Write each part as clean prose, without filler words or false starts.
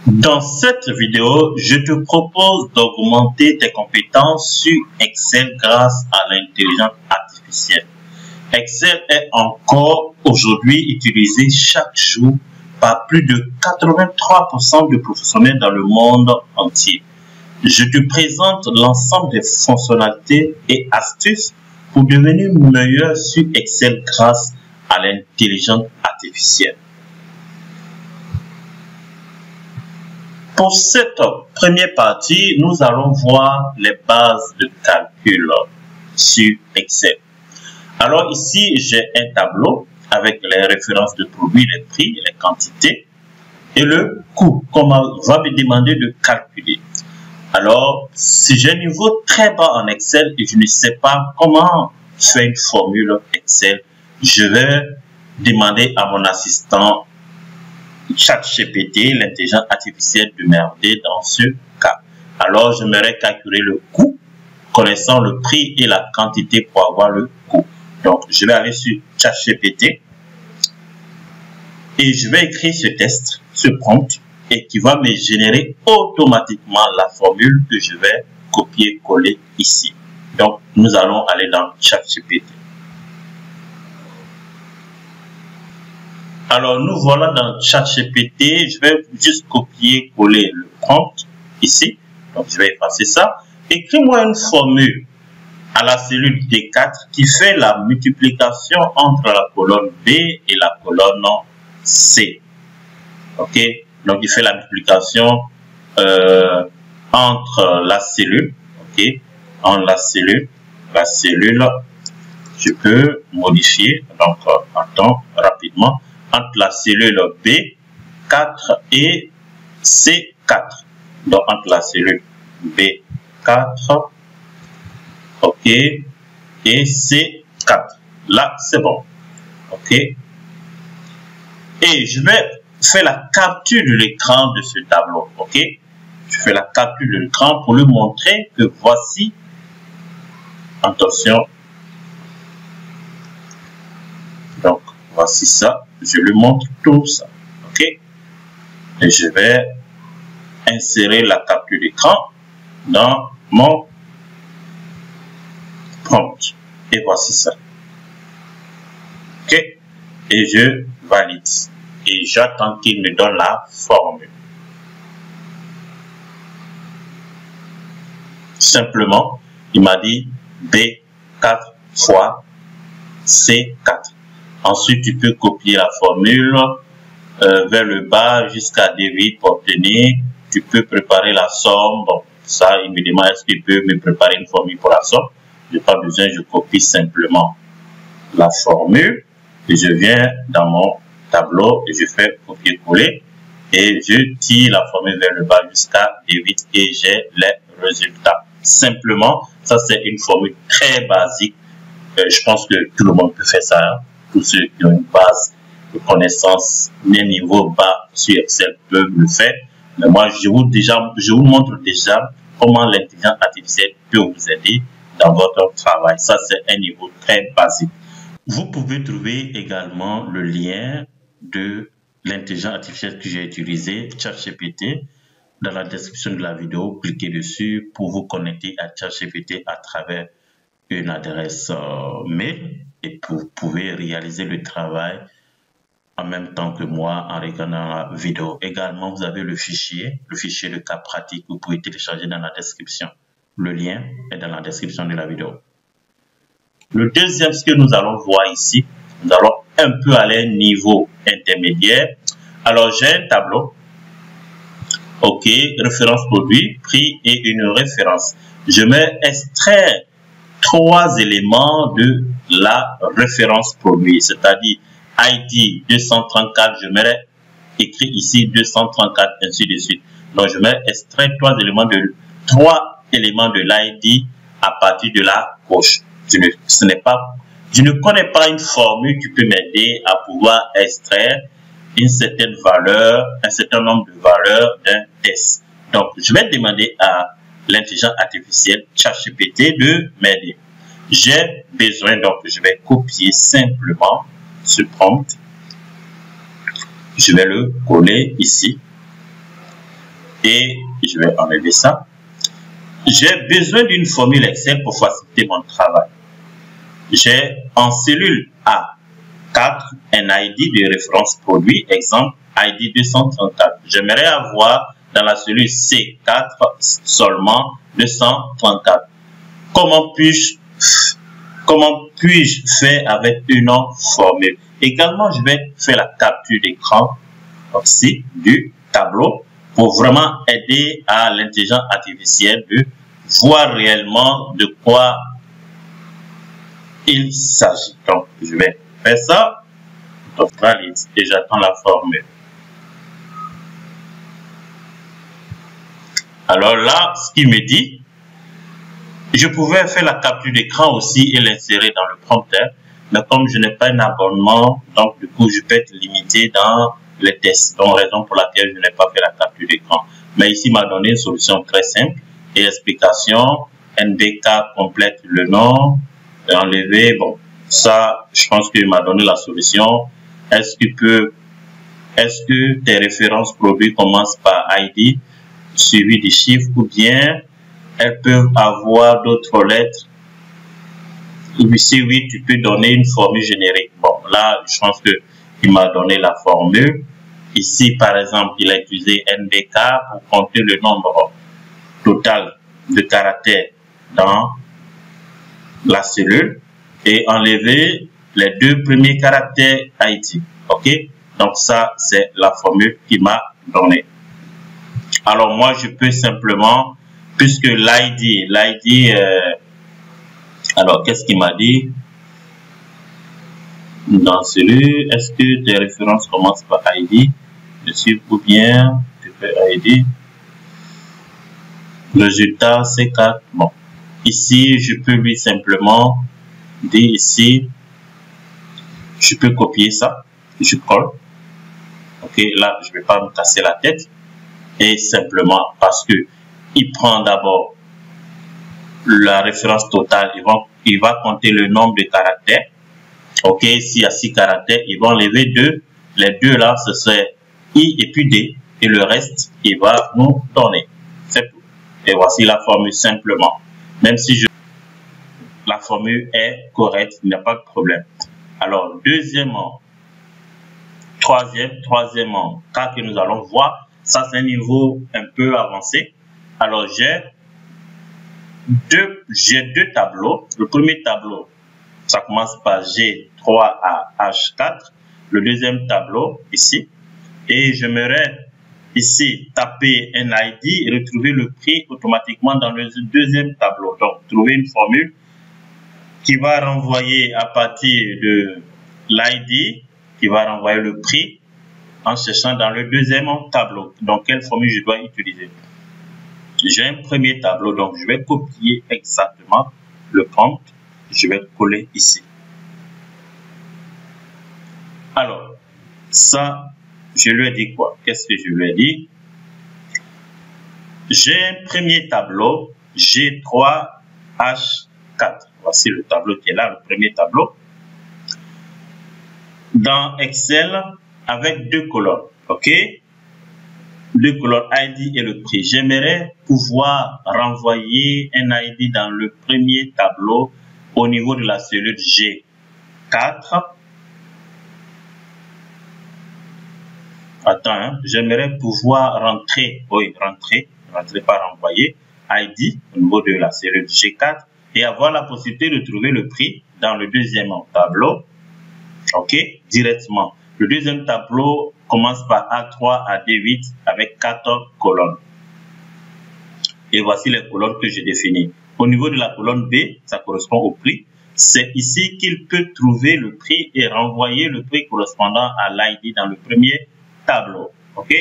Dans cette vidéo, je te propose d'augmenter tes compétences sur Excel grâce à l'intelligence artificielle. Excel est encore aujourd'hui utilisé chaque jour par plus de 83% de professionnels dans le monde entier. Je te présente l'ensemble des fonctionnalités et astuces pour devenir meilleur sur Excel grâce à l'intelligence artificielle. Pour cette première partie, nous allons voir les bases de calcul sur Excel. Alors ici, j'ai un tableau avec les références de produits, les prix, les quantités et le coût qu'on va me demander de calculer. Alors, si j'ai un niveau très bas en Excel et je ne sais pas comment faire une formule Excel, je vais demander à mon assistant ChatGPT, l'intelligence artificielle, de m'aider dans ce cas. Alors, j'aimerais calculer le coût, connaissant le prix et la quantité pour avoir le coût. Donc, je vais aller sur ChatGPT et je vais écrire ce test, ce prompt, et qui va me générer automatiquement la formule que je vais copier-coller ici. Donc, nous allons aller dans ChatGPT. Alors, nous voilà dans ChatGPT. Je vais juste copier-coller le prompt ici. Donc, je vais effacer ça. Écris-moi une formule à la cellule D4 qui fait la multiplication entre la colonne B et la colonne C. OK? Donc, il fait la multiplication entre la cellule. OK? Entre la cellule, je peux modifier. Donc, attends rapidement. Entre la cellule B4 et C4. Donc, entre la cellule B4, OK, et C4. Là, c'est bon. OK. Et je vais faire la capture de l'écran de ce tableau. OK. Je fais la capture de l'écran pour lui montrer que voici. Attention. Donc, voici ça. Je lui montre tout ça. OK. Et je vais insérer la capture d'écran dans mon prompt. Et voici ça. OK. Et je valide. Et j'attends qu'il me donne la formule. Simplement, il m'a dit B4 fois C4. Ensuite, tu peux copier la formule vers le bas jusqu'à D8 pour obtenir. Tu peux préparer la somme. Bon, ça, il me demande est-ce qu'il peut me préparer une formule pour la somme. Je n'ai pas besoin, je copie simplement la formule. Et je viens dans mon tableau et je fais copier-coller. Et je tire la formule vers le bas jusqu'à D8 et j'ai les résultats. Simplement, ça c'est une formule très basique. Je pense que tout le monde peut faire ça. Hein. Tous ceux qui ont une base de connaissances, un niveau bas sur Excel peuvent le faire. Mais moi, je vous montre déjà comment l'intelligence artificielle peut vous aider dans votre travail. Ça, c'est un niveau très basique. Vous pouvez trouver également le lien de l'intelligence artificielle que j'ai utilisé, ChatGPT, dans la description de la vidéo. Cliquez dessus pour vous connecter à ChatGPT à travers une adresse mail et vous pouvez réaliser le travail en même temps que moi en regardant la vidéo. Également, vous avez le fichier de cas pratique. Vous pouvez télécharger dans la description. Le lien est dans la description de la vidéo. Le deuxième, ce que nous allons voir ici, nous allons un peu aller niveau intermédiaire. Alors, j'ai un tableau. OK, référence produit, prix et une référence. Je vais extraire 3 éléments de la référence produit, c'est-à-dire ID 234, je mets écrit ici 234, ainsi de suite. Donc, je vais extraire 3 éléments de l'ID à partir de la gauche. Je ne connais pas une formule qui peut m'aider à pouvoir extraire une certaine valeur, un certain nombre de valeurs d'un test. Donc, je vais demander à l'intelligence artificielle ChatGPT de m'aider. J'ai besoin, donc je vais copier simplement ce prompt. Je vais le coller ici. et je vais enlever ça. J'ai besoin d'une formule Excel pour faciliter mon travail. J'ai en cellule A4 un ID de référence produit, exemple ID 234. J'aimerais avoir dans la cellule C4 seulement 234. Comment puis-je faire avec une formule? Également, je vais faire la capture d'écran aussi du tableau pour vraiment aider à l'intelligence artificielle de voir réellement de quoi il s'agit. Donc, je vais faire ça. Et j'attends la formule. Alors là, ce qu'il me dit, je pouvais faire la capture d'écran aussi et l'insérer dans le prompteur, mais comme je n'ai pas un abonnement, donc du coup, je peux être limité dans les tests. Donc, raison pour laquelle je n'ai pas fait la capture d'écran. Mais ici, il m'a donné une solution très simple et explication. NBK complète le nom, enlever. Bon, ça, je pense qu'il m'a donné la solution. Est-ce que tes références produits commencent par ID suivi des chiffres ou bien elles peuvent avoir d'autres lettres? Si oui, tu peux donner une formule générique. Bon, là, je pense qu'il m'a donné la formule. Ici, par exemple, il a utilisé NBK pour compter le nombre total de caractères dans la cellule et enlever les deux premiers caractères ID. OK? Donc, ça, c'est la formule qu'il m'a donnée. Alors, moi, je peux simplement, puisque l'ID, alors, qu'est-ce qu'il m'a dit? Dans celui, est-ce que tes références commencent par ID? Je suis ou bien, tu fais ID. Résultat, C4. Bon. Ici, je peux lui simplement dire ici, je peux copier ça. Je colle. OK, là, je ne vais pas me casser la tête. Et simplement parce que il prend d'abord la référence totale, il va compter le nombre de caractères. OK, s'il y a 6 caractères, il va enlever 2. Les 2 là, ce serait I et puis D. Et le reste, il va nous donner. C'est tout. Et voici la formule simplement. Même si la formule est correcte, il n'y a pas de problème. Alors, deuxièmement, troisièmement, cas que nous allons voir, ça c'est un niveau un peu avancé. Alors, j'ai deux tableaux. Le premier tableau, ça commence par G3 à H4. Le deuxième tableau, ici. Et j'aimerais ici taper un ID et retrouver le prix automatiquement dans le deuxième tableau. Donc, trouver une formule qui va renvoyer à partir de l'ID, qui va renvoyer le prix en cherchant dans le deuxième tableau. Donc, quelle formule je dois utiliser? J'ai un premier tableau, donc je vais copier exactement le prompt. Je vais coller ici. Alors, ça, je lui ai dit quoi? Qu'est-ce que je lui ai dit? J'ai un premier tableau, G3, H4. Voici le tableau qui est là, le premier tableau. Dans Excel, avec deux colonnes, OK? Deux colonnes, ID et le prix. J'aimerais pouvoir renvoyer un ID dans le premier tableau au niveau de la cellule G4. Attends, hein? J'aimerais pouvoir rentrer par renvoyer ID au niveau de la cellule G4 et avoir la possibilité de trouver le prix dans le deuxième tableau. OK? Directement. Le deuxième tableau commence par A3 à D8 avec 4 colonnes. Et voici les colonnes que j'ai définies. Au niveau de la colonne B, ça correspond au prix. C'est ici qu'il peut trouver le prix et renvoyer le prix correspondant à l'ID dans le premier tableau. OK?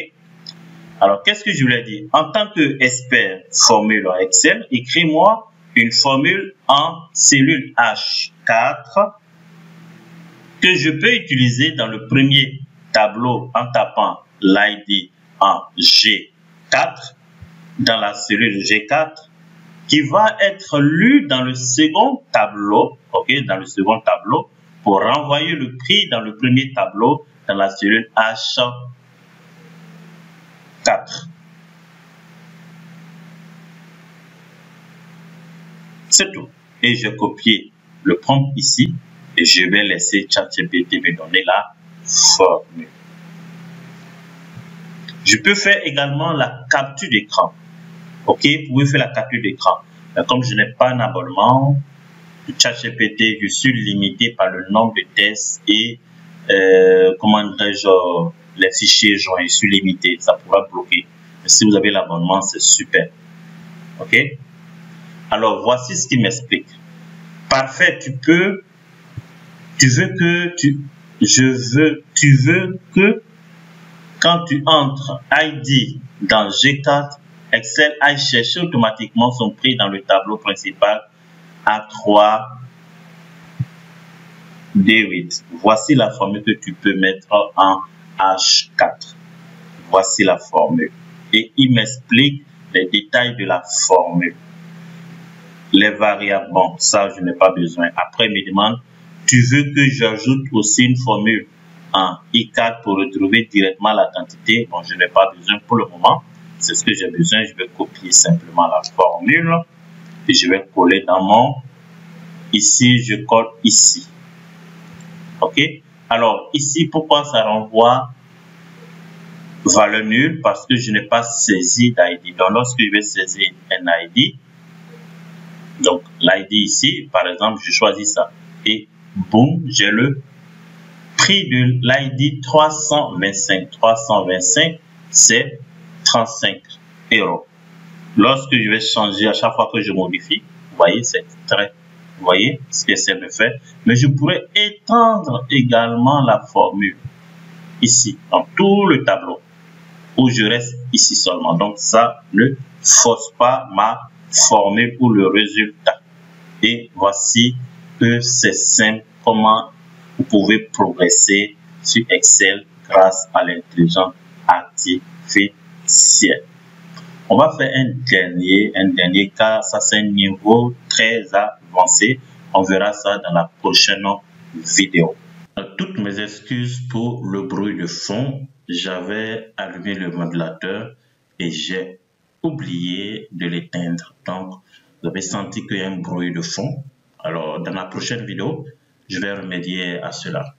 Alors, qu'est-ce que je lui ai dit? En tant qu'expert formule en Excel, écris-moi une formule en cellule H4 que je peux utiliser dans le premier tableau en tapant l'ID en G4 dans la cellule G4 qui va être lu dans le second tableau, OK, dans le second tableau pour renvoyer le prix dans le premier tableau dans la cellule H4. C'est tout. Et je copie le prompt ici et je vais laisser ChatGPT me donner la formule. Je peux faire également la capture d'écran. Ok, vous pouvez faire la capture d'écran. Comme je n'ai pas un abonnement de ChatGPT, je suis limité par le nombre de tests et comment dirais-je, les fichiers joints, je suis limité, ça pourra bloquer. Mais si vous avez l'abonnement, c'est super. Ok? Alors, voici ce qui m'explique. Parfait, tu veux que quand tu entres ID dans G4, Excel aille chercher automatiquement son prix dans le tableau principal A3 D8. Voici la formule que tu peux mettre en H4. Voici la formule. Et il m'explique les détails de la formule. Les variables, bon, ça, je n'ai pas besoin. Après, il me demande, tu veux que j'ajoute aussi une formule en I4 pour retrouver directement la quantité? Bon, je n'ai pas besoin pour le moment. C'est ce que j'ai besoin. Je vais copier simplement la formule et je vais coller dans mon... Ici, je colle ici. OK? Alors, ici, pourquoi ça renvoie valeur nulle? Parce que je n'ai pas saisi d'ID. Donc, lorsque je vais saisir un ID, donc l'ID ici, par exemple, je choisis ça. Et boum, j'ai le prix de l'ID 325. 325, c'est 35 €. Lorsque je vais changer à chaque fois que je modifie, vous voyez, c'est très... Vous voyez ce que c'est de faire. Mais je pourrais étendre également la formule ici, dans tout le tableau, où je reste ici seulement. Donc, ça ne force pas ma formule ou le résultat. Et voici que c'est simple comment vous pouvez progresser sur Excel grâce à l'intelligence artificielle. On va faire un dernier cas, ça c'est un niveau très avancé. On verra ça dans la prochaine vidéo. Toutes mes excuses pour le bruit de fond. J'avais allumé le modulateur et j'ai oublié de l'éteindre. Donc, vous avez senti qu'il y a un bruit de fond. Alors, dans la prochaine vidéo, je vais remédier à cela.